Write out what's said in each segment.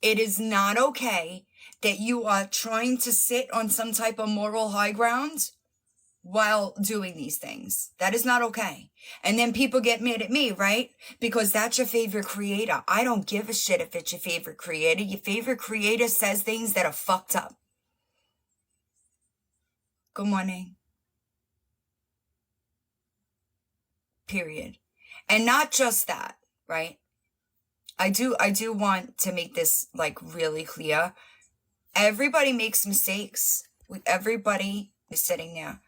It is not okay that you are trying to sit on some type of moral high ground while doing these things. That is not okay. And then people get mad at me, right? Because that's your favorite creator. I don't give a shit if it's your favorite creator. Your favorite creator says things that are fucked up. Good morning. Period. And not just that, right? I do want to make this like really clear. Everybody makes mistakes. Everybody is sitting there.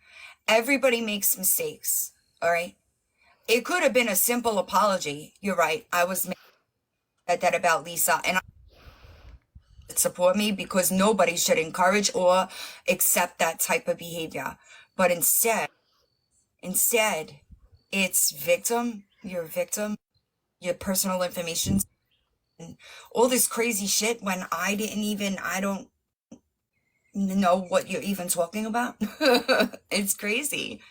Everybody makes mistakes. All right. It could have been a simple apology. You're right. I was mad at that about Lisa, and I support me because nobody should encourage or accept that type of behavior. But instead, it's victim. You're a victim. Your personal information and all this crazy shit when I don't know what you're even talking about. It's crazy.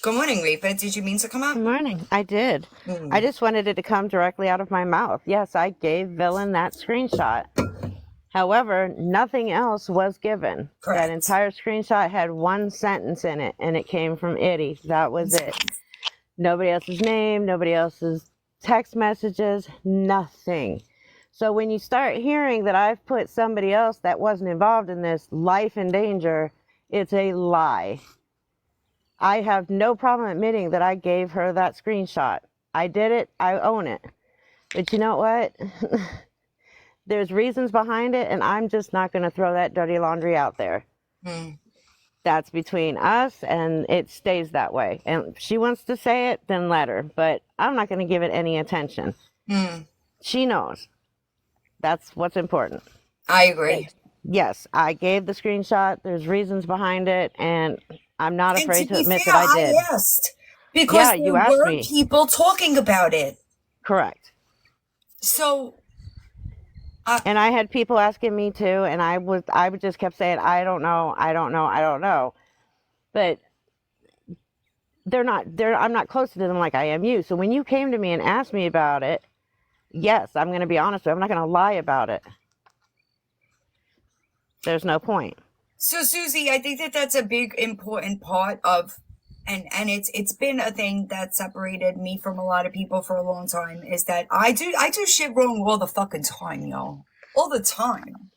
Good morning, Reaper. Did you mean to come up? Good morning. I did. I just wanted it to come directly out of my mouth. Yes, I gave Villain that screenshot. However, nothing else was given. Correct. That entire screenshot had one sentence in it, and it came from Itty. That was it. Nobody else's name, nobody else's text messages, nothing. So when you start hearing that I've put somebody else that wasn't involved in this life in danger, it's a lie. I have no problem admitting that I gave her that screenshot. I did it. I own it. But you know what? There's reasons behind it, and I'm just not going to throw that dirty laundry out there. That's between us, and it stays that way. And if she wants to say it, then let her. But I'm not going to give it any attention. She knows. That's what's important. I agree. Yes, I gave the screenshot. There's reasons behind it, and I'm not afraid to admit that I did. I asked because you asked there were me. people talking about it. Correct. So, and I had people asking me too, and I would just kept saying, I don't know. But I'm not close to them like I am you. So when you came to me and asked me about it, yes, I'm going to be honest with you. I'm not going to lie about it. There's no point. So Susie, I think that that's a big important part of, and it's been a thing that separated me from a lot of people for a long time, is that I do shit wrong all the fucking time, y'all. All the time.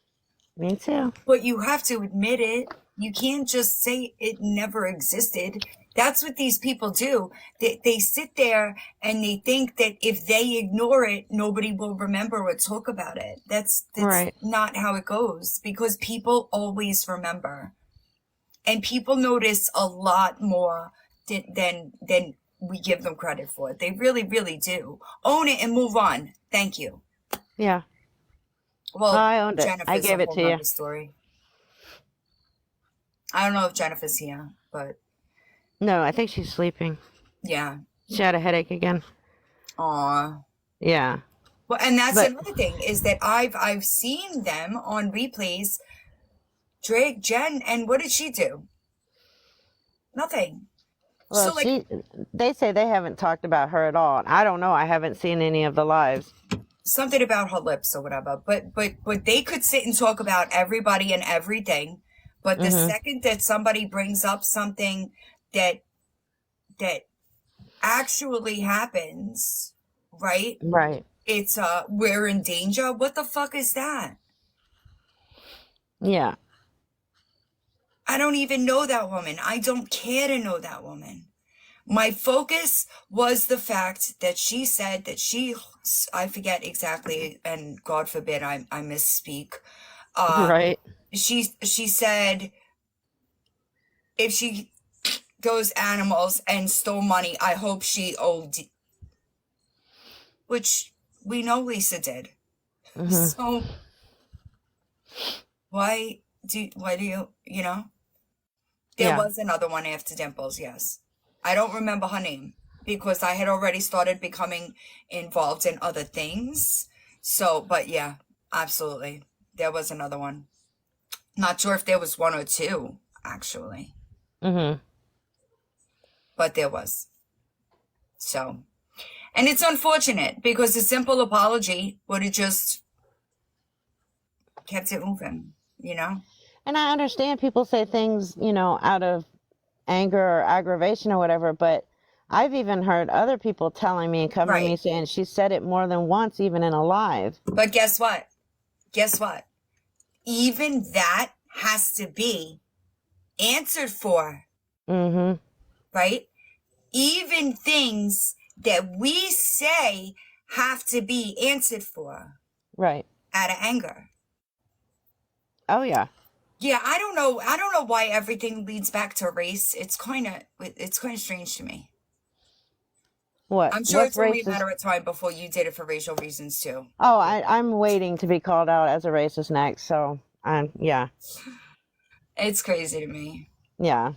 Me too. But you have to admit it. You can't just say it never existed. That's what these people do. They sit there and they think that if they ignore it, nobody will remember or talk about it. That's right. Not how it goes, because people always remember. And people notice a lot more than we give them credit for. They really, really do. Own it and move on. Thank you. Yeah. Well, I owned it. Jennifer's I gave it to you. Story. I don't know if Jennifer's here, but no, I think she's sleeping. Yeah. She had a headache again. Aw. Yeah. Well, and that's another thing, is that I've seen them on replays. Drake, Jen, and what did she do? Nothing. Well, so they say they haven't talked about her at all. I don't know. I haven't seen any of the lives. Something about her lips or whatever. But they could sit and talk about everybody and everything. But the second that somebody brings up something that actually happens, right? Right. It's we're in danger. What the fuck is that? Yeah. I don't even know that woman. I don't care to know that woman. My focus was the fact that she said that I forget exactly, and God forbid I misspeak. Right. She said, if she those animals and stole money, I hope she owed, which we know Lisa did. So why do you know? There was another one after Dimples, yes. I don't remember her name because I had already started becoming involved in other things. So, but yeah, absolutely. There was another one. Not sure if there was one or two, actually. But there was. So, And it's unfortunate because a simple apology would have just kept it moving, you know? And I understand people say things, out of anger or aggravation or whatever, but I've even heard other people telling me and coming to me Right. saying she said it more than once, even in a live. But guess what? Guess what? Even that has to be answered for, Mm-hmm. right? Even things that we say have to be answered for Right. out of anger. Oh, yeah. Yeah, I don't know. I don't know why everything leads back to race. It's kind of strange to me. What? I'm sure What it's only a racist? matter of time before you did it for racial reasons too. Oh, I'm waiting to be called out as a racist next. So, yeah. It's crazy to me. Yeah.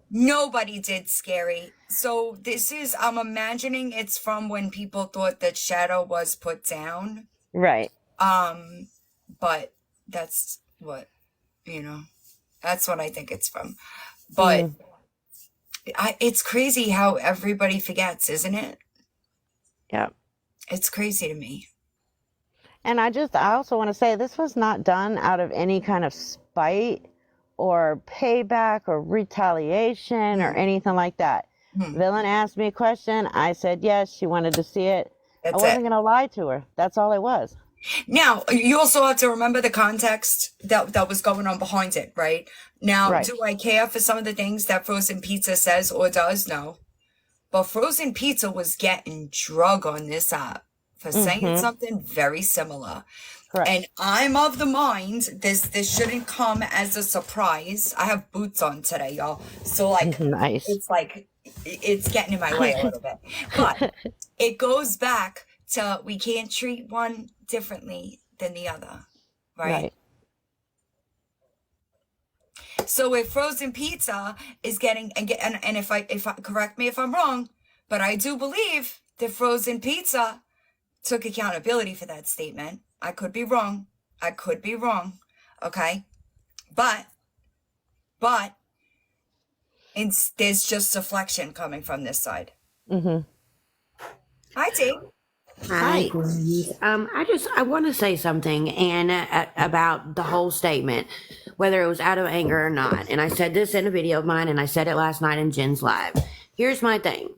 Nobody did Scary. So I'm imagining it's from when people thought that Shadow was put down. Right. But that's what, that's what I think it's from. But it's crazy how everybody forgets, isn't it? Yeah. It's crazy to me. And I also want to say this was not done out of any kind of spite or payback or retaliation or anything like that. Villain asked me a question. I said yes. She wanted to see it. That's I wasn't it. going to lie to her. That's all it was. Now, you also have to remember the context that was going on behind it, right? Now, Right. do I care for some of the things that Frozen Pizza says or does? No. But Frozen Pizza was getting drug on this app for saying something very similar. Correct. And I'm of the mind this shouldn't come as a surprise. I have boots on today, y'all. So Nice. it's getting in my way a little bit. But it goes back to we can't treat one differently than the other, right? So if Frozen Pizza is getting and if I correct me if I'm wrong, but I do believe that Frozen Pizza took accountability for that statement. I could be wrong. Okay, but there's just deflection coming from this side. Hi, T. Hi. I want to say something about the whole statement, whether it was out of anger or not. And I said this in a video of mine, and I said it last night in Jen's live. Here's my thing.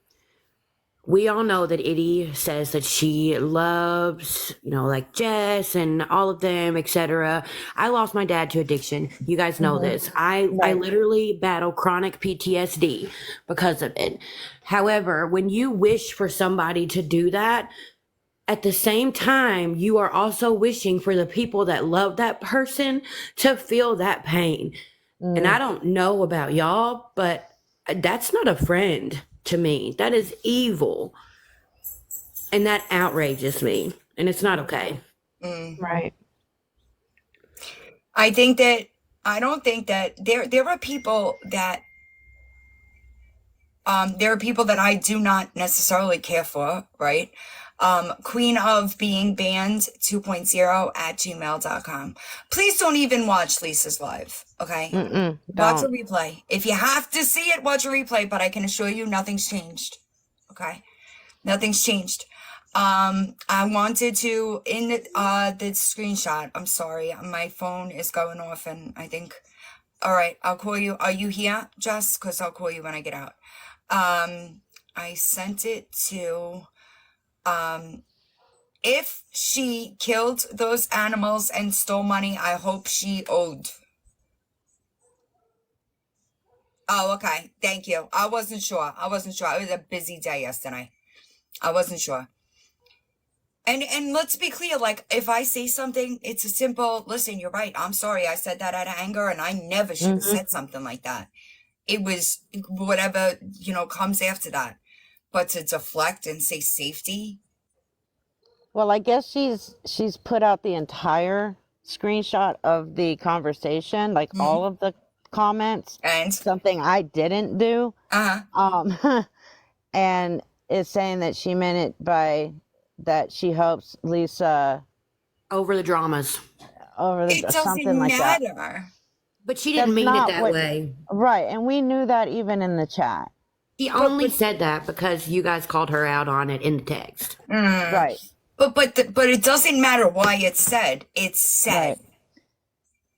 We all know that Itty says that she loves, like Jess and all of them, etc. I lost my dad to addiction. You guys know this. I literally battle chronic PTSD because of it. However, when you wish for somebody to do that, at the same time, you are also wishing for the people that love that person to feel that pain. And I don't know about y'all, but that's not a friend to me. That is evil. And that outrages me. And it's not okay. Right. I don't think that there are people that I do not necessarily care for, right? Queen of Being Banned 2.0 at gmail.com. Please don't even watch Lisa's live, okay? Watch a replay. If you have to see it, watch a replay, but I can assure you nothing's changed, okay? Nothing's changed. I wanted to, in the screenshot, I'm sorry, my phone is going off and I think, all right, I'll call you. Are you here, Jess? Because I'll call you when I get out. I sent it to, if she killed those animals and stole money, I hope she owed. Oh, okay. Thank you. I wasn't sure. It was a busy day yesterday. I wasn't sure. And let's be clear, like, if I say something, it's a simple, listen, you're right. I'm sorry. I said that out of anger and I never should have said something like that. It was whatever, comes after that. But to deflect and say safety. Well, I guess she's put out the entire screenshot of the conversation, like all of the comments, And something I didn't do. And is saying that she meant it by that she hopes Lisa Over the dramas. it doesn't something like that. matter. But she didn't That's mean it not that what- way. Right, and we knew that even in the chat. She only said that because you guys called her out on it in the text. Right. But it doesn't matter why it's said. It's said. Right.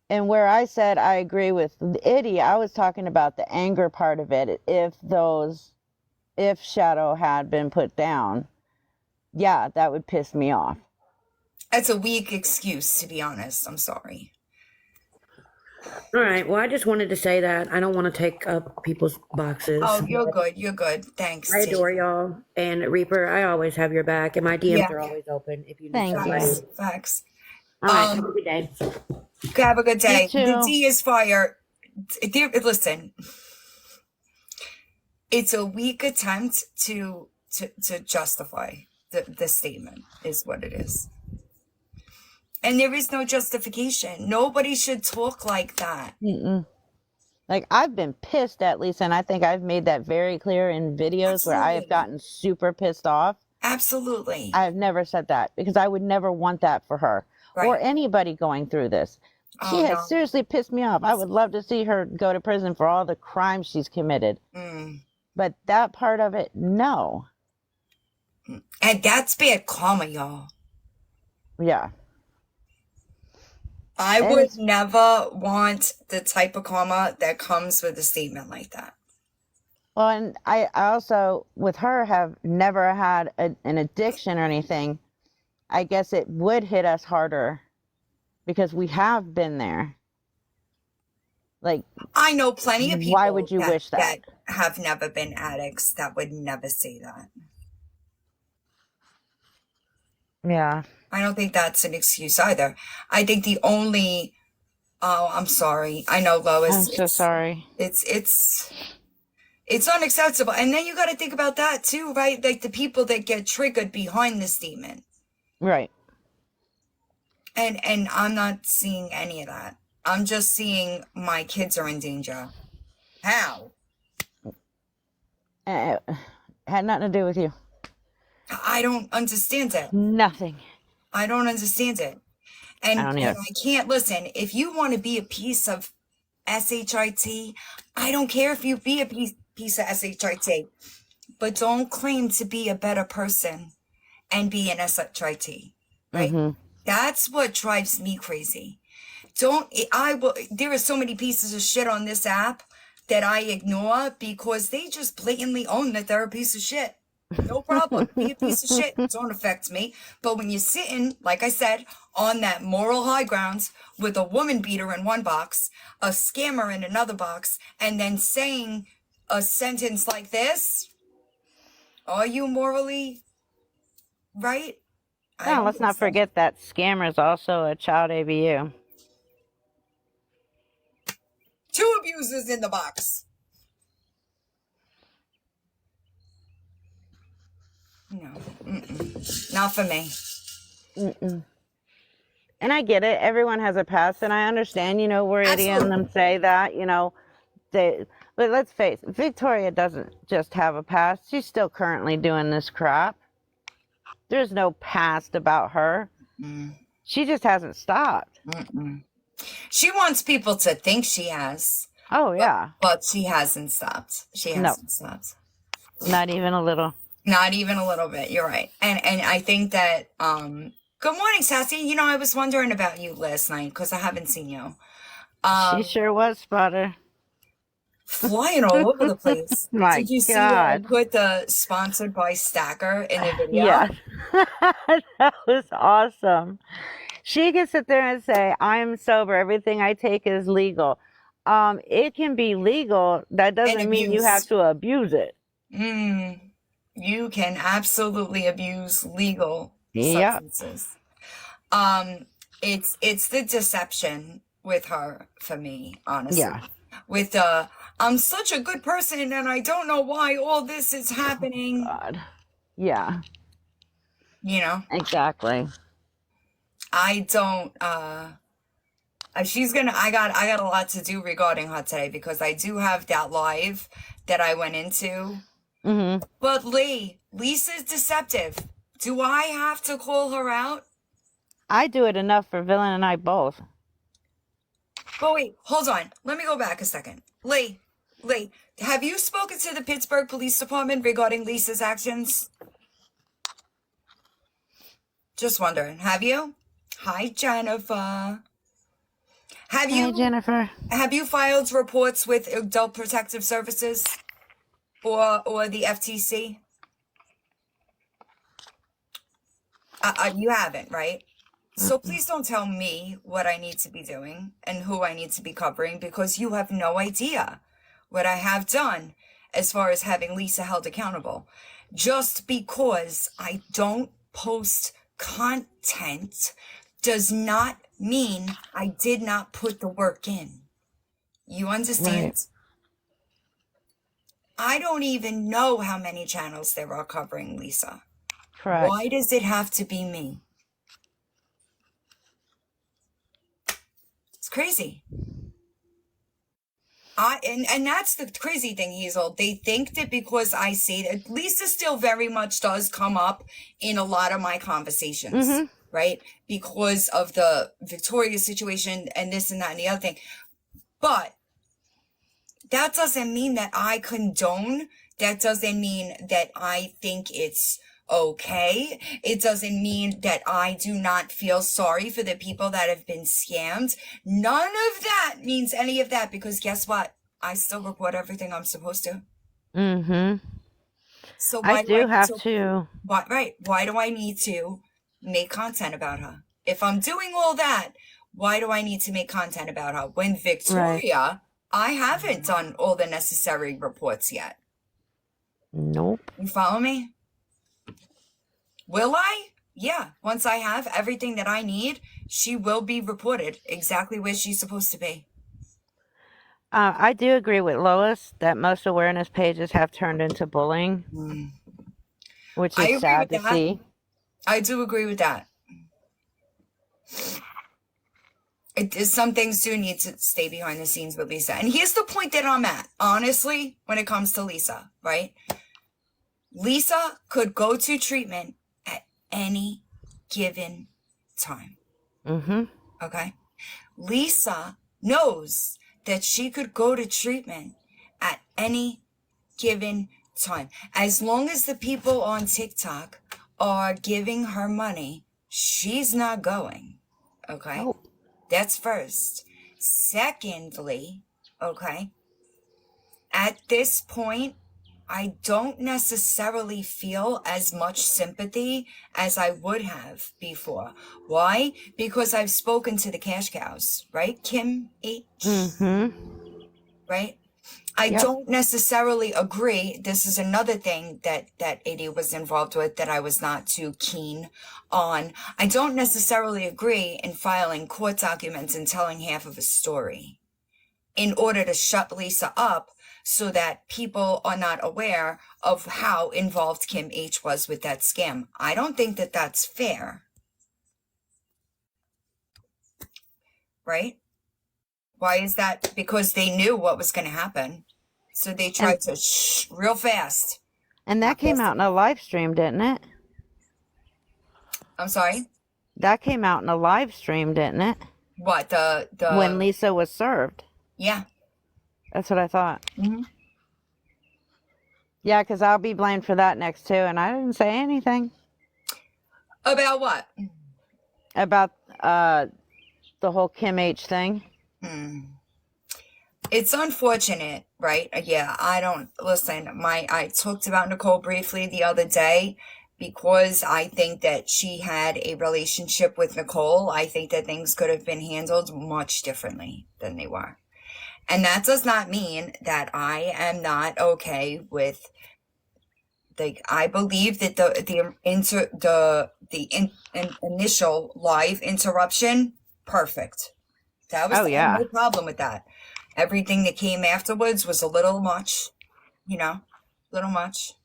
And where I said I agree with Itty, I was talking about the anger part of it. If Shadow had been put down, yeah, that would piss me off. That's a weak excuse, to be honest. I'm sorry. All right. Well, I just wanted to say that. I don't want to take up people's boxes. Oh, you're good. You're good. Thanks. I T. adore y'all. And Reaper, I always have your back. And my DMs Yeah. are always open if you need Thank somebody. you. Facts. All right. Have a good day. Have a good day. You The too. D is fire. Listen, it's a weak attempt to justify the statement, is what it is. And there is no justification. Nobody should talk like that. Mm-mm. Like, I've been pissed at Lisa, and I think I've made that very clear in videos where I have Absolutely. gotten super pissed off. Absolutely. I've never said that because I would never want that for her or Right. anybody going through this. She Oh, has no. seriously pissed me off. I would love to see her go to prison for all the crimes she's committed. Mm. But that part of it, no. And that's bad karma, y'all. Yeah. I And would it's- never want the type of karma that comes with a statement like that. Well, and I also, with her, have never had an addiction or anything. I guess it would hit us harder because we have been there. Like, I know plenty of people why would you wish that? have never been addicts that would never say that. Yeah. I don't think that's an excuse either. I think the only I'm sorry. I know, Lois. I'm so sorry. It's unacceptable. And then you got to think about that too, right? Like the people that get triggered behind the statement. Right. And I'm not seeing any of that. I'm just seeing my kids are in danger. How? Had nothing to do with you. I don't understand it. Nothing. I don't understand it. And I don't and either. I can't listen. If you want to be a piece of SHIT, I don't care if you be a piece of SHIT, but don't claim to be a better person and be an SHIT, right? Hmm. That's what drives me crazy. There are so many pieces of shit on this app that I ignore because they just blatantly own that they're a piece of shit. No problem. Be a piece of shit. It don't affect me. But when you're sitting, like I said, on that moral high ground with a woman beater in one box, a scammer in another box, and then saying a sentence like this, are you morally right? I No, don't let's think not so. forget that scammer is also a child ABU. 2 abusers in the box. No, not for me. Mm-mm. And I get it. Everyone has a past, and I understand, where Eddie and them say that, but let's face it, Victoria doesn't just have a past. She's still currently doing this crap. There's no past about her. She just hasn't stopped. She wants people to think she has, Oh, yeah. but she hasn't stopped. She No. hasn't stopped. Not even a little. Not even a little bit. You're right. And I think that good morning, Sassy. I was wondering about you last night because I haven't seen you. She sure was, Spotter. Flying all over the place. My Did you see I God. put the sponsored by Stacker in the video? Yeah. That was awesome. She can sit there and say, I am sober. Everything I take is legal. It can be legal. That doesn't mean you have abused. to abuse it. You can absolutely abuse legal Yep. substances. It's the deception with her for me, honestly. Yeah. With I'm such a good person and I don't know why all this is happening. God. Yeah, exactly. I don't I got a lot to do regarding her today because I do have that live that I went into. Hmm. But Lisa's deceptive. Do I have to call her out? I do it enough for Villain and I both. But wait, hold on. Let me go back a second. Lee, have you spoken to the Pittsburgh Police Department regarding Lisa's actions? Just wondering, have you? Hi, Jennifer. Have Hi, you Jennifer. filed reports with Adult Protective Services or the FTC? You haven't, right? So please don't tell me what I need to be doing and who I need to be covering, because you have no idea what I have done as far as having Lisa held accountable. Just because I don't post content does not mean I did not put the work in. You understand? Right. I don't even know how many channels there are covering Lisa. Correct. Why does it have to be me? It's crazy. And that's the crazy thing, Hazel. They think that because I say that, Lisa still very much does come up in a lot of my conversations, right? Because of the Victoria situation and this and that and the other thing. But that doesn't mean that I condone. That doesn't mean that I think it's okay. It doesn't mean that I do not feel sorry for the people that have been scammed. None of that means any of that, because guess what? I still report everything I'm supposed to. So why I do have to? to. Why do I need to make content about her? If I'm doing all that, why do I need to make content about her? When Victoria, I haven't done all the necessary reports yet. Nope. You follow me? Will I? Yeah. Once I have everything that I need, she will be reported exactly where she's supposed to be. I do agree with Lois that most awareness pages have turned into bullying, which I is agree sad with to that. see. I do agree with that. Some things do need to stay behind the scenes with Lisa. And here's the point that I'm at, honestly, when it comes to Lisa, right? Lisa could go to treatment at any given time. Okay? Lisa knows that she could go to treatment at any given time. As long as the people on TikTok are giving her money, she's not going. Okay? Oh. That's first. Secondly, okay, at this point, I don't necessarily feel as much sympathy as I would have before. Why? Because I've spoken to the cash cows, right? Kim H. Right? I don't necessarily agree. This is another thing that AD was involved with that I was not too keen on. I don't necessarily agree in filing court documents and telling half of a story in order to shut Lisa up so that people are not aware of how involved Kim H was with that scam. I don't think that that's fair. Right? Why is that? Because they knew what was going to happen. So they tried to real fast. And that came out in a live stream, didn't it? I'm sorry? That came out in a live stream, didn't it? What? The When Lisa was served. Yeah. That's what I thought. Yeah, because I'll be blamed for that next too, and I didn't say anything. About what? About the whole Kim H thing. It's unfortunate, right? Yeah, I don't listen. I talked about Nicole briefly the other day because I think that she had a relationship with Nicole. I think that things could have been handled much differently than they were. And that does not mean that I am not okay with, like, I believe that the initial live interruption, perfect. That was no problem with that. Everything that came afterwards was a little much, little much.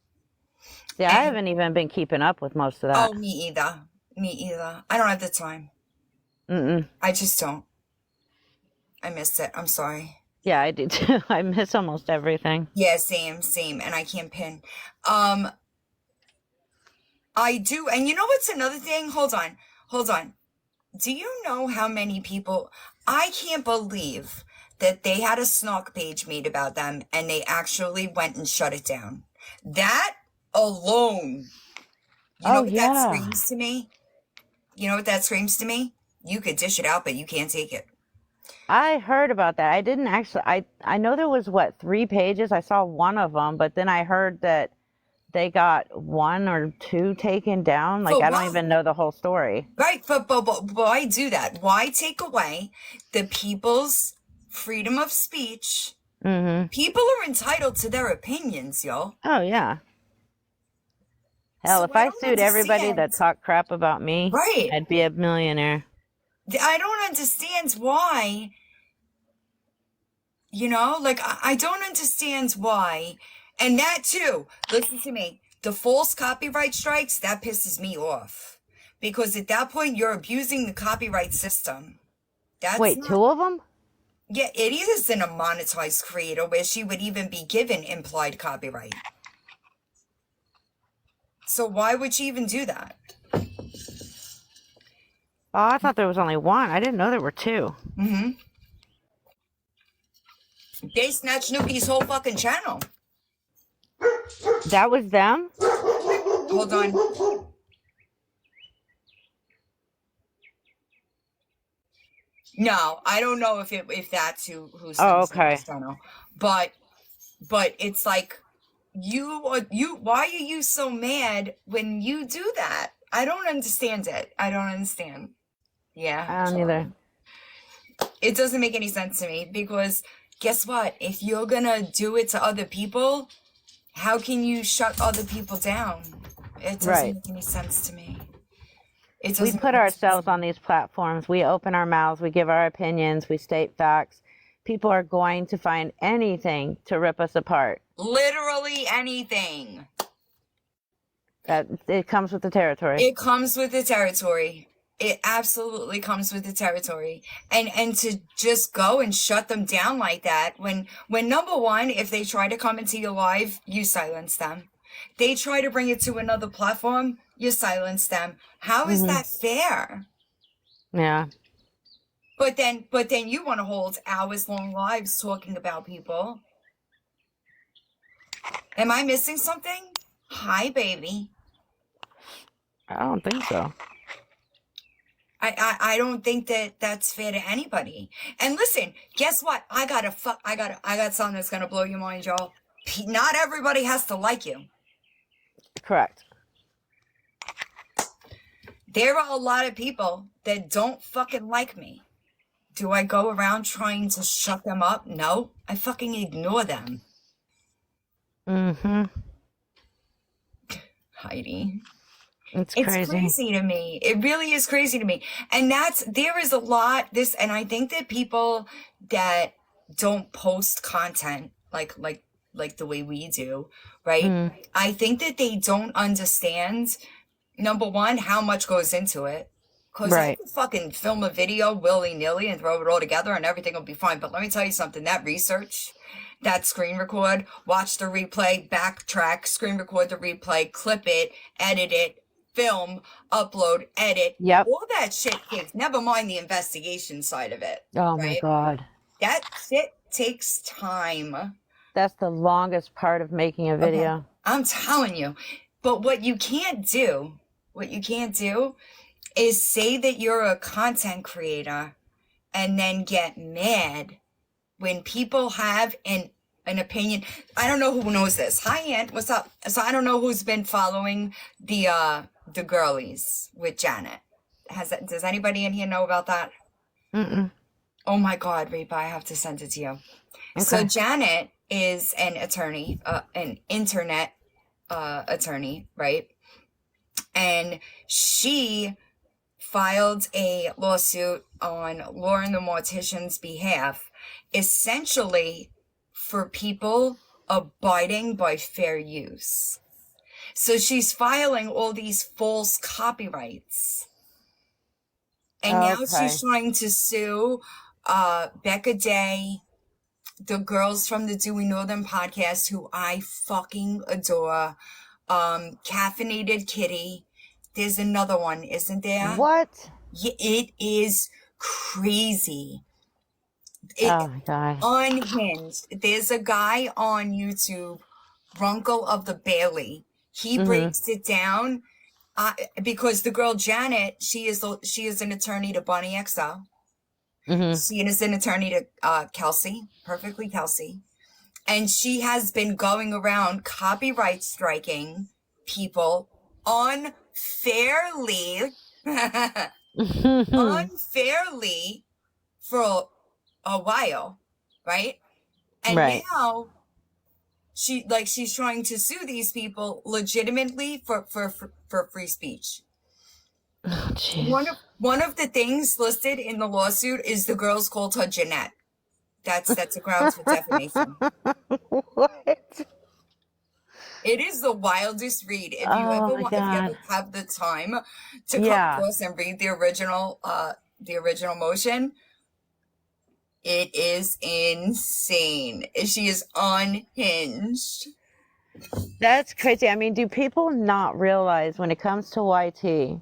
Yeah, I haven't even been keeping up with most of that. Oh, me either. I don't have the time. I just don't. I missed it. I'm sorry. Yeah, I do too. I miss almost everything. Yeah, same. And I can't pin. I do. And you know what's another thing? Hold on. Do you know how many people, I can't believe that they had a snark page made about them and they actually went and shut it down. That alone, you know Oh, what that yeah. screams to me? You know what that screams to me? You could dish it out, but you can't take it. I heard about that. I didn't actually, I know there was, what, 3 pages? I saw one of them, but then I heard that they got 1 or 2 taken down. Like, For I don't what? even know the whole story. Right, but why do that? Why take away the people's freedom of speech? Mm-hmm. People are entitled to their opinions, yo. Oh, yeah. Hell, So if I I don't sued everybody that understand. talked crap about me, Right. I'd be a millionaire. I don't understand why, you know, like I don't understand why. And that too, listen to me, the false copyright strikes, that pisses me off. Because at that point, you're abusing the copyright system. That's Wait, not, 2 of them? yeah, it isn't a monetized creator where she would even be given implied copyright. So why would she even do that? Oh, I thought there was only 1. I didn't know there were 2. Mm-hmm. They snatched Nuki's whole fucking channel. That was them? Hold on. No, I don't know if that's who Oh, snatched okay. Nuki's channel, but it's like why are you so mad when you do that? I don't understand it. I don't understand. Yeah, I don't sure. either. It doesn't make any sense to me because guess what? If you're gonna do it to other people, how can you shut other people down? It doesn't Right. make any sense to me. It We doesn't put make any sense ourselves to me. on these platforms. We open our mouths. We give our opinions. We state facts. People are going to find anything to rip us apart. Literally anything. That it comes with the territory. It comes with the territory. It absolutely comes with the territory. And to just go and shut them down like that when number one, if they try to come into your live, you silence them. They try to bring it to another platform, you silence them. How is Mhm. that fair? Yeah. But then you want to hold hours long lives talking about people. Am I missing something? Hi, baby. I don't think so. I don't think that that's fair to anybody. And listen, guess what? I got something that's gonna blow your mind, y'all. Not everybody has to like you. Correct. There are a lot of people that don't fucking like me. Do I go around trying to shut them up? No, I fucking ignore them. Mm-hmm. Heidi. It's It's crazy. crazy to me. It really is crazy to me. And there is a lot and I think that people that don't post content like the way we do, right? Mm. I think that they don't understand, number one, how much goes into it. Because I Right. can fucking film a video willy-nilly and throw it all together and everything will be fine. But let me tell you something, that research, that screen record, watch the replay, backtrack, screen record the replay, clip it, edit it, film, upload, edit, Yep. all that shit takes, never mind the investigation side of it, Oh my right? God. That shit takes time. That's the longest part of making a Okay. video. I'm telling you. But what you can't do is say that you're a content creator and then get mad when people have an opinion. I don't know who knows this. Hi, Aunt. What's up? So I don't know who's been following the girlies with Janet. Does anybody in here know about that? Mm-mm. Oh my God, Reba, I have to send it to you. So Okay. Janet is an attorney, an internet attorney, right? And she filed a lawsuit on Lauren the Mortician's behalf, essentially for people abiding by fair use. So she's filing all these false copyrights. And now Okay. she's trying to sue Becca Day, the girls from the Do We Know Them podcast, who I fucking adore, Caffeinated Kitty. There's another one, isn't there? What? Yeah, it is crazy. It Oh my god. unhinged. There's a guy on YouTube, Runkle of the Bailey. He Mhm. breaks it down. Because the girl Janet, she is an attorney to Bonnie XO. Mhm. She is an attorney to Kelsey, Perfectly Kelsey, and she has been going around copyright striking people unfairly, unfairly for a while, right? And Right. now she's trying to sue these people legitimately for free speech. Oh jeez. One of the things listed in the lawsuit is the girls called her Jeanette. That's a grounds for defamation. What? It is the wildest read. Oh my If you ever god. have the time to come Yeah. across and read the original motion, it is insane. She is unhinged. That's crazy. I mean, do people not realize when it comes to YT,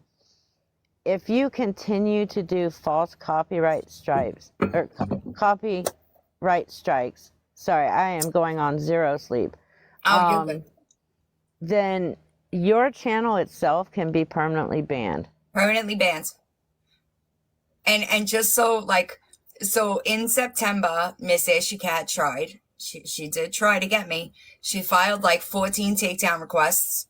if you continue to do false copyright strikes or copyright strikes, sorry, I am going on zero sleep. Oh, you're good. Then your channel itself can be permanently banned. Permanently banned. And just so in September, Miss Ashy Cat tried. She did try to get me. She filed like 14 takedown requests.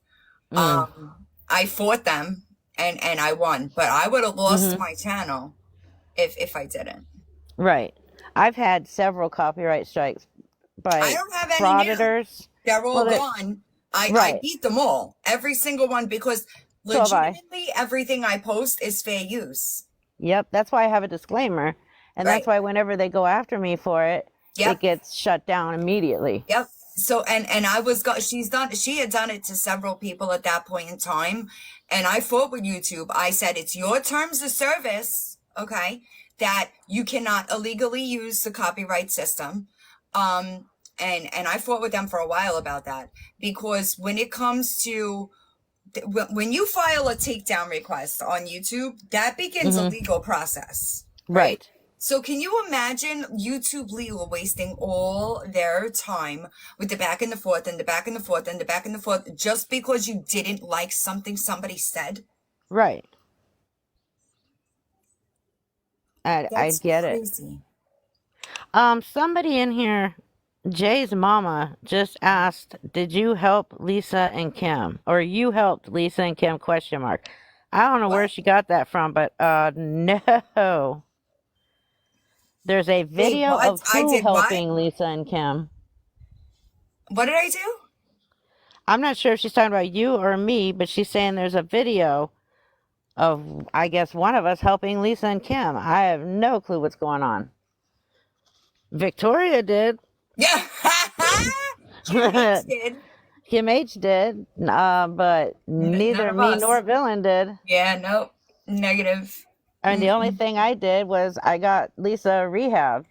I fought them and I won, but I would have lost my channel if I didn't. Right. I've had several copyright strikes I by don't have any now. frauditors. They're all Well, they're- gone. I Right. beat them all, every single one, because So have I. legitimately everything I post is fair use. Yep, that's why I have a disclaimer, and that's Right. why whenever they go after me for it, Yep. it gets shut down immediately. Yep. So and she had done it to several people at that point in time, and I fought with YouTube. I said it's your terms of service, okay, that you cannot illegally use the copyright system. And I fought with them for a while about that, because when it comes to when you file a takedown request on YouTube, that begins a legal process. Right. So can you imagine YouTube legal wasting all their time with the back and the forth and the back and the forth and the back and the forth just because you didn't like something somebody said? Right. I That's get it. crazy. Somebody in here, Jay's mama, just asked, "Did you help Lisa and Kim, or you helped Lisa and Kim?" Question mark. I don't know where What? she got that from, but no. There's a Wait, video what? of I who did what? helping Lisa and Kim. What did I do? I'm not sure if she's talking about you or me, but she's saying there's a video of, I guess, one of us helping Lisa and Kim. I have no clue what's going on. Victoria did. Yeah. Kim H did. Kim H did, but neither None of me us. nor Villain did. Yeah, nope. Negative. And the only thing I did was I got Lisa rehab.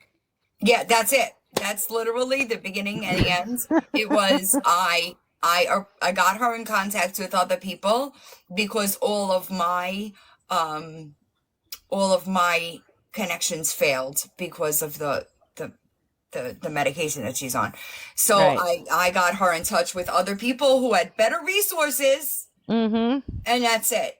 Yeah, that's it. That's literally the beginning and the end. It was I got her in contact with other people because all of my connections failed because of the medication that she's on. So Right. I got her in touch with other people who had better resources, Mm-hmm. and that's it.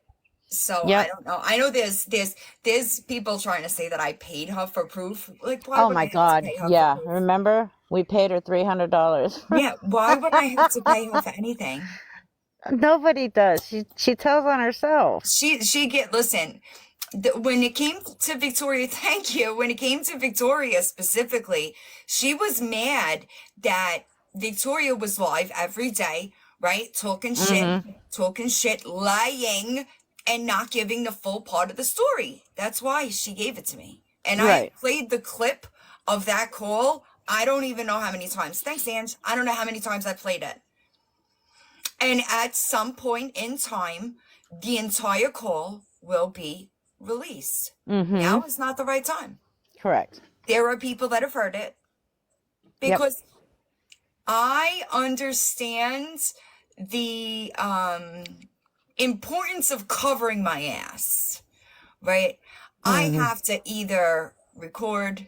So Yep. I don't know. I know there's people trying to say that I paid her for proof. Like, why Oh would I my have to God. pay her Yeah. for proof? Remember? We paid her $300. Yeah, why would I have to pay her for anything? Nobody does. She tells on herself. Listen, when it came to Victoria, thank you. When it came to Victoria specifically, she was mad that Victoria was live every day, right? Talking shit, lying, and not giving the full part of the story. That's why she gave it to me. And I Right. played the clip of that call. I don't even know how many times. Thanks, Ange. I don't know how many times I played it. And at some point in time, the entire call will be released. Mm-hmm. Now is not the right time. Correct. There are people that have heard it because I understand the importance of covering my ass, right? I have to either record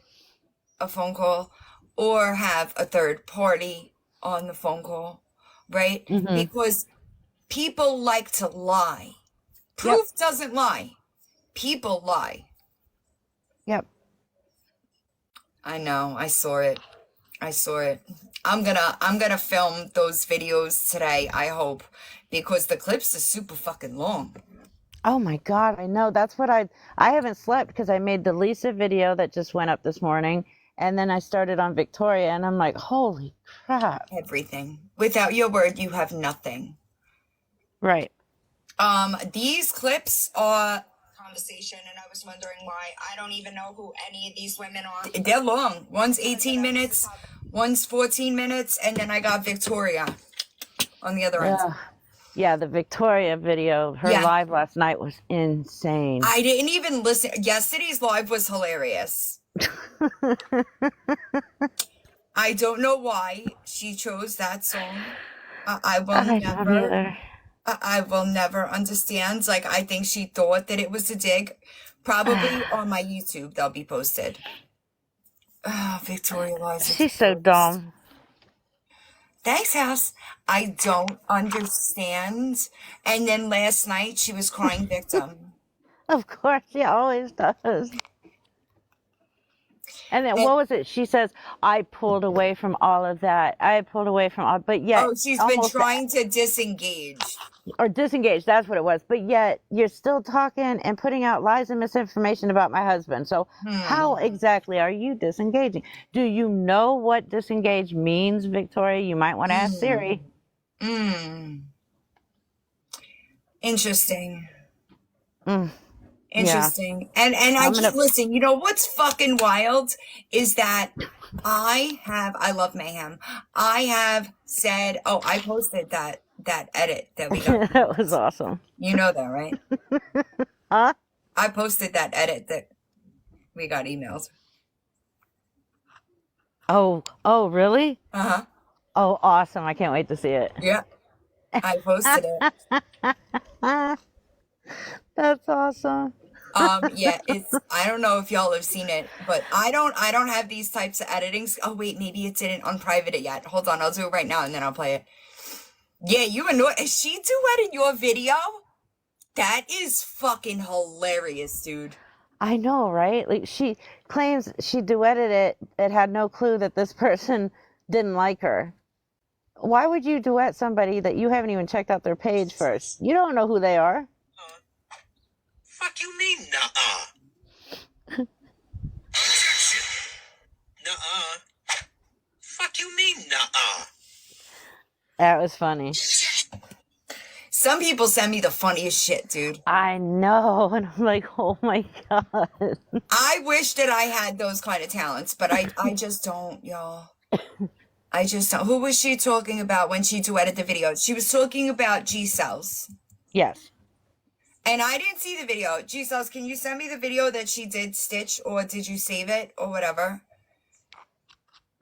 a phone call or have a third party on the phone call, right? Mm-hmm. Because people like to lie. Yep. Proof doesn't lie. People lie. Yep. I know. I saw it. I'm gonna film those videos today, I hope, because the clips are super fucking long. Oh my God, I know. That's what I haven't slept because I made the Lisa video that just went up this morning, and then I started on Victoria, and I'm like, holy crap. Everything. Without your word, you have nothing. Right. These clips are conversation, and I was wondering why. I don't even know who any of these women are. They're long. One's 18 minutes, one's 14 minutes, and then I got Victoria on the other end. Yeah, the Victoria video, her Yeah. live last night was insane. I didn't even listen. Yesterday's live was hilarious. I don't know why she chose that song. I will never understand. Like, I think she thought that it was a dig. Probably on my YouTube, they'll be posted. Victoria Liza. She's so dumb. Thanks, House. I don't understand. And then last night, she was crying victim. Of course, she always does. And then what was it? She says, I pulled away from all of that. But yet. Oh, she's been trying to disengage. Or disengage, that's what it was. But yet, you're still talking and putting out lies and misinformation about my husband. So how exactly are you disengaging? Do you know what disengage means, Victoria? You might want to ask Siri. Interesting. Interesting. And listen, you know what's fucking wild is that I love mayhem. I have said, I posted that edit that we got. That was awesome. You know that, right? Huh? I posted that edit that we got emailed. Oh, really? Uh-huh. Oh, awesome. I can't wait to see it. Yeah. I posted it. That's awesome. Yeah, I don't know if y'all have seen it, but I don't have these types of editings. Oh wait, maybe it didn't unprivate it yet. Hold on, I'll do it right now and then I'll play it. Yeah, you annoy. She duetted your video? That is fucking hilarious, dude. I know, right? Like, she claims she duetted it. It had no clue that this person didn't like her. Why would you duet somebody that you haven't even checked out their page first? You don't know who they are. Fuck you mean, nuh-uh? Nuh-uh. Fuck you mean, nuh-uh? That was funny. Some people send me the funniest shit, dude. I know, and I'm like, oh my God. I wish that I had those kind of talents, but I just don't, y'all. I just don't. Who was she talking about when she duetted the video? She was talking about G-Cells. Yes. And I didn't see the video. G-Cells, can you send me the video that she did stitch, or did you save it, or whatever?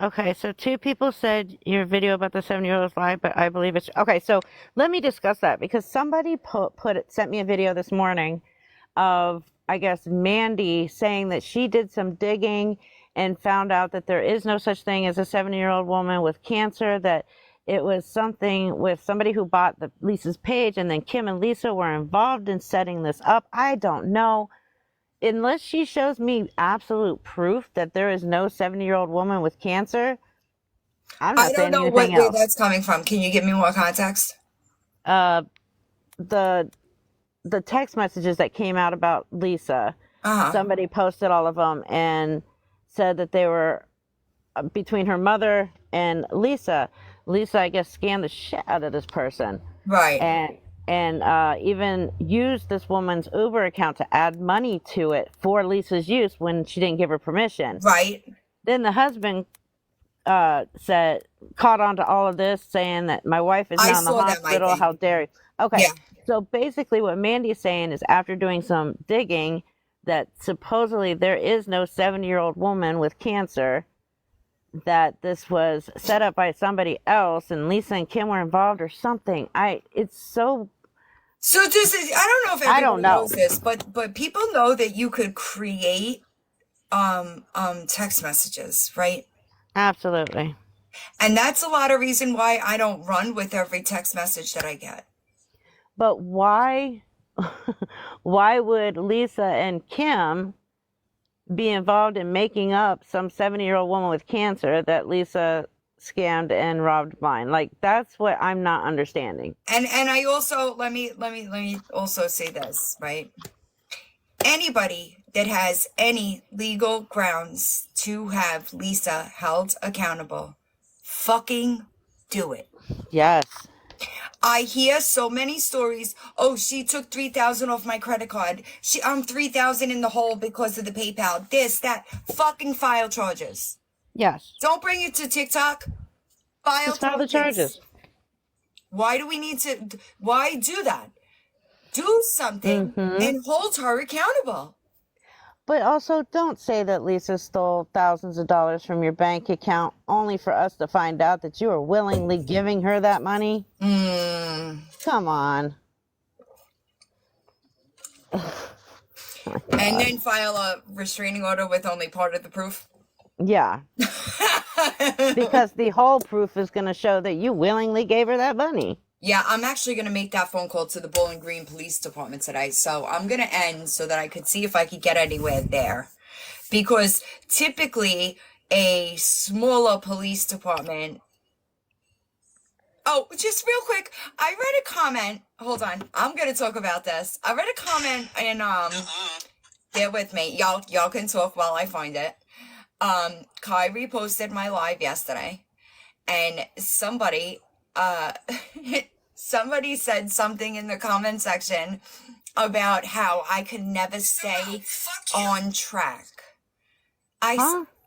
Okay, so 2 people said your video about the 7-year-old's lie, but I believe it's okay. So let me discuss that because somebody sent me a video this morning of, I guess, Mandy saying that she did some digging and found out that there is no such thing as a 7-year-old woman with cancer, that it was something with somebody who bought Lisa's page, and then Kim and Lisa were involved in setting this up. I don't know. Unless she shows me absolute proof that there is no 70-year-old woman with cancer, I'm not saying anything else. I don't know where that's coming from. Can you give me more context? The text messages that came out about Lisa, somebody posted all of them and said that they were between her mother and Lisa. Lisa, I guess, scanned the shit out of this person. Right. And even used this woman's Uber account to add money to it for Lisa's use when she didn't give her permission. Right. Then the husband caught on to all of this, saying that my wife is now in the hospital. How dare you? Okay. Yeah. So basically what Mandy is saying is, after doing some digging, that supposedly there is no 70-year-old woman with cancer, that this was set up by somebody else and Lisa and Kim were involved or something. So just, I don't know if everyone knows this, but people know that you could create text messages, right? Absolutely. And that's a lot of reason why I don't run with every text message that I get. But why why would Lisa and Kim be involved in making up some 70-year-old woman with cancer that Lisa scammed and robbed blind? Like, that's what I'm not understanding. And I also let me also say this, right? Anybody that has any legal grounds to have Lisa held accountable, fucking do it. Yes. I hear so many stories. Oh, she took 3,000 off my credit card. I'm 3,000 in the hole because of the PayPal. This, that. Fucking file charges. Yes. Don't bring it to TikTok. Just file the charges. Why do we need to? Why do that? Do something and hold her accountable. But also, don't say that Lisa stole thousands of dollars from your bank account only for us to find out that you were willingly giving her that money. Come on. And then file a restraining order with only part of the proof. Yeah. Because the whole proof is going to show that you willingly gave her that money. Yeah, I'm actually going to make that phone call to the Bowling Green Police Department today. So I'm going to end so that I could see if I could get anywhere there. Because typically a smaller police department... Oh, just real quick. I read a comment. Hold on. I'm going to talk about this. I read a comment and bear with me. Y'all can talk while I find it. Kai reposted my live yesterday. And somebody said something in the comment section about how I could never stay on track.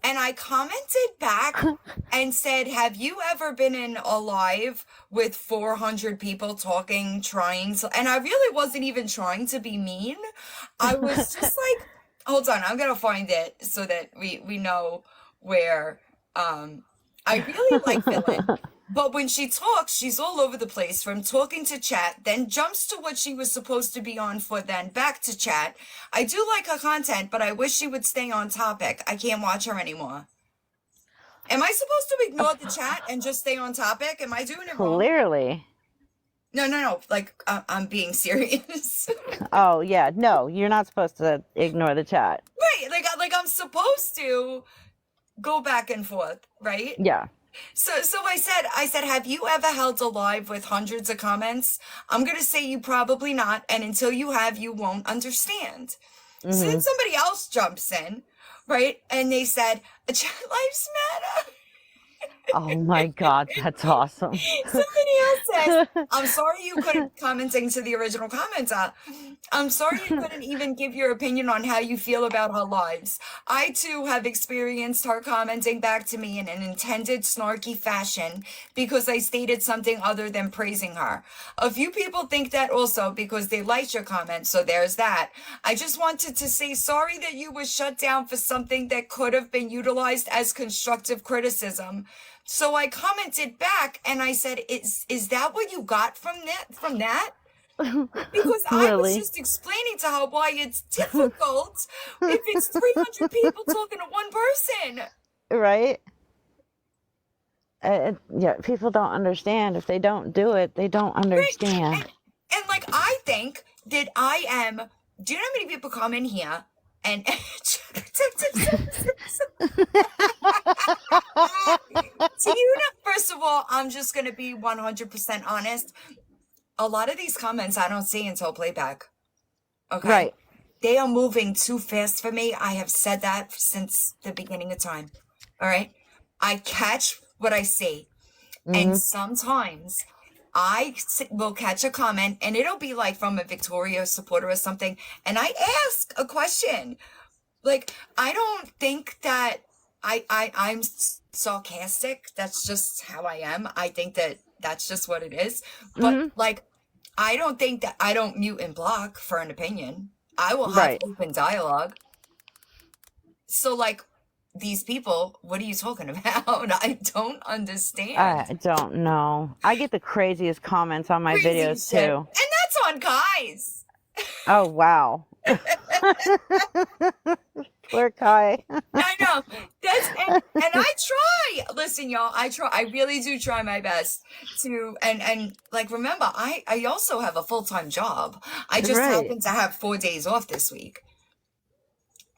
And I commented back and said, have you ever been in a live with 400 people talking, trying to, and I really wasn't even trying to be mean. I was just like, hold on, I'm going to find it so that we know where, I really like Villain. But when she talks, she's all over the place, from talking to chat, then jumps to what she was supposed to be on for, then back to chat. I do like her content, but I wish she would stay on topic. I can't watch her anymore. Am I supposed to ignore the chat and just stay on topic? Am I doing it wrong? Clearly. No. Like, I'm being serious. Oh, yeah. No, you're not supposed to ignore the chat. Right. Like I'm supposed to go back and forth, right? Yeah. So I said, have you ever held a live with hundreds of comments? I'm going to say you probably not. And until you have, you won't understand. So then somebody else jumps in, right? And they said, chat lives matter. Oh my God, that's awesome. Somebody else said, I'm sorry you couldn't commenting to the original commenter. I'm sorry you couldn't even give your opinion on how you feel about her lives. I too have experienced her commenting back to me in an intended snarky fashion because I stated something other than praising her. A few people think that also because they liked your comment, so there's that. I just wanted to say sorry that you were shut down for something that could have been utilized as constructive criticism. So I commented back and I said, is that what you got from that? Because I was just explaining to her why it's difficult if it's 300 people talking to one person. Right? Yeah, people don't understand. If they don't do it, they don't understand. Right. And like, I think that I am, do you know how many people come in here and do you know, first of all, I'm just going to be 100% honest. A lot of these comments I don't see until playback. Okay. Right. They are moving too fast for me. I have said that since the beginning of time. All right. I catch what I see. And sometimes I will catch a comment and it'll be like from a Victoria supporter or something. And I ask a question. Like, I don't think that I'm sarcastic. That's just how I am. I think that that's just what it is. But like, I don't think that I don't mute and block for an opinion. I will have open dialogue. So like, these people, what are you talking about? I don't understand. I don't know. I get the craziest comments on my Crazy videos shit. too. And that's on guys. Oh, wow. Clearly work, Kai. I know. And I try. Listen, y'all, I try. I really do try my best to and like remember, I also have a full-time job. I just Right. happen to have 4 days off this week.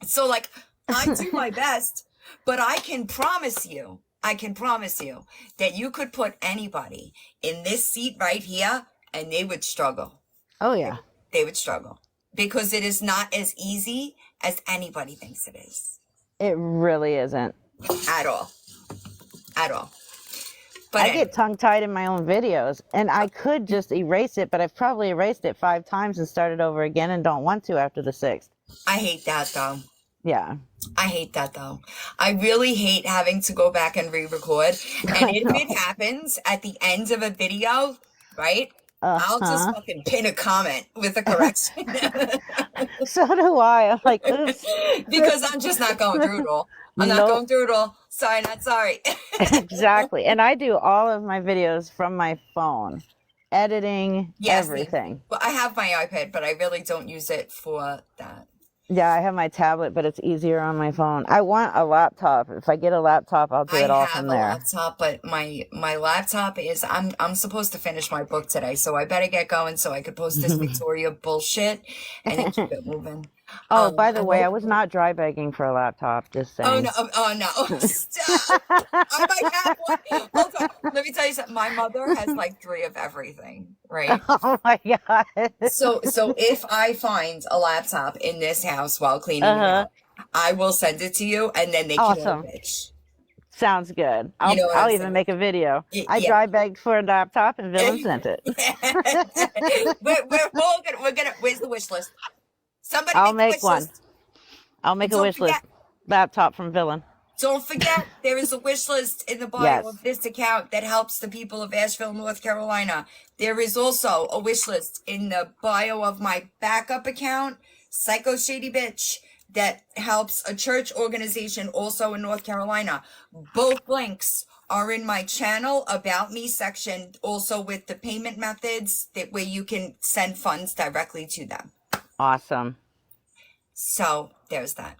So like I do my best, but I can promise you that you could put anybody in this seat right here and they would struggle. Oh yeah. They would struggle because it is not as easy as anybody thinks it is. It really isn't. At all. At all. But I get tongue-tied in my own videos, and I could just erase it, but I've probably erased it 5 times and started over again and don't want to after the 6th. I hate that though. Yeah. I hate that though. I really hate having to go back and re-record. And if it happens at the end of a video, right? I'll just fucking pin a comment with a correction. So do I. I'm like, oops. Because I'm just not going through it all. I'm not Nope. going through it all. Sorry, not sorry. Exactly. And I do all of my videos from my phone, editing, Yes, everything. Well, I have my iPad, but I really don't use it for that. Yeah, I have my tablet, but it's easier on my phone. I want a laptop. If I get a laptop, I'll do it all I have from a there. laptop, but my laptop is I'm supposed to finish my book today, so I better get going so I could post this Victoria bullshit and then keep it moving. Oh, by the way, I hope- was not dry begging for a laptop, just saying. Oh no! Oh no! Stop! I might have one. Hold on. Let me tell you something. My mother has like 3 of everything, right? Oh my God. So if I find a laptop in this house while cleaning it Uh-huh. out, I will send it to you, and then they can all Awesome. bitch. Sounds good. I'll, know what I'll I'm even saying? make a video. I Yeah. dry begged for a laptop and Villain sent it. Where's the wish list? Somebody I'll make make the wish one. list. I'll make a Don't wish list. forget- Laptop from Villain. Don't forget, there is a wish list in the bio Yes. of this account that helps the people of Asheville, North Carolina. There is also a wish list in the bio of my backup account, Psycho Shady Bitch, that helps a church organization also in North Carolina. Both links are in my channel About Me section, also with the payment methods that where you can send funds directly to them. Awesome. So there's that.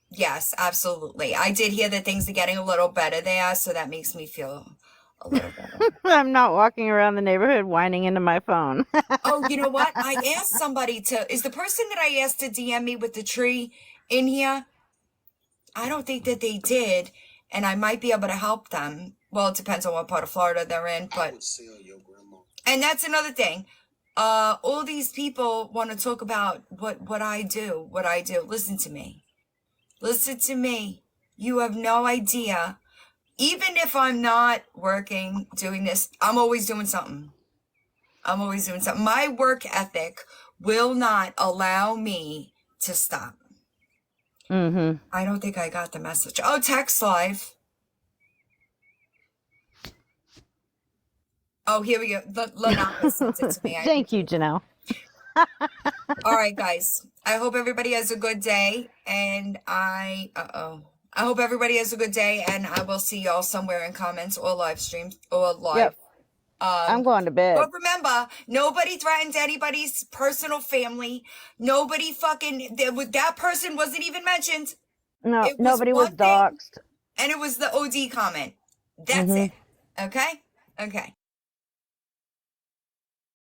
Yes, absolutely. I did hear that things are getting a little better there, so that makes me feel a little better. I'm not walking around the neighborhood whining into my phone. Oh, you know what? I asked somebody is the person that I asked to DM me with the tree in here? I don't think that they did, and I might be able to help them. Well, it depends on what part of Florida they're in, but and that's another thing. All these people want to talk about what I do. Listen to me. Listen to me. You have no idea. Even if I'm not working, doing this, I'm always doing something. My work ethic will not allow me to stop. Mm-hmm. I don't think I got the message. Oh, text live. Oh, here we go. Lanaka sent it to me. Thank you, Janelle. All right, guys. I hope everybody has a good day, and I hope everybody has a good day, and I will see y'all somewhere in comments or live streams or live. Yep. I'm going to bed. But remember, nobody threatened anybody's personal family. Nobody that person wasn't even mentioned, No, it was nobody was one thing. doxxed. and it was the OD comment. That's it. Okay? Okay.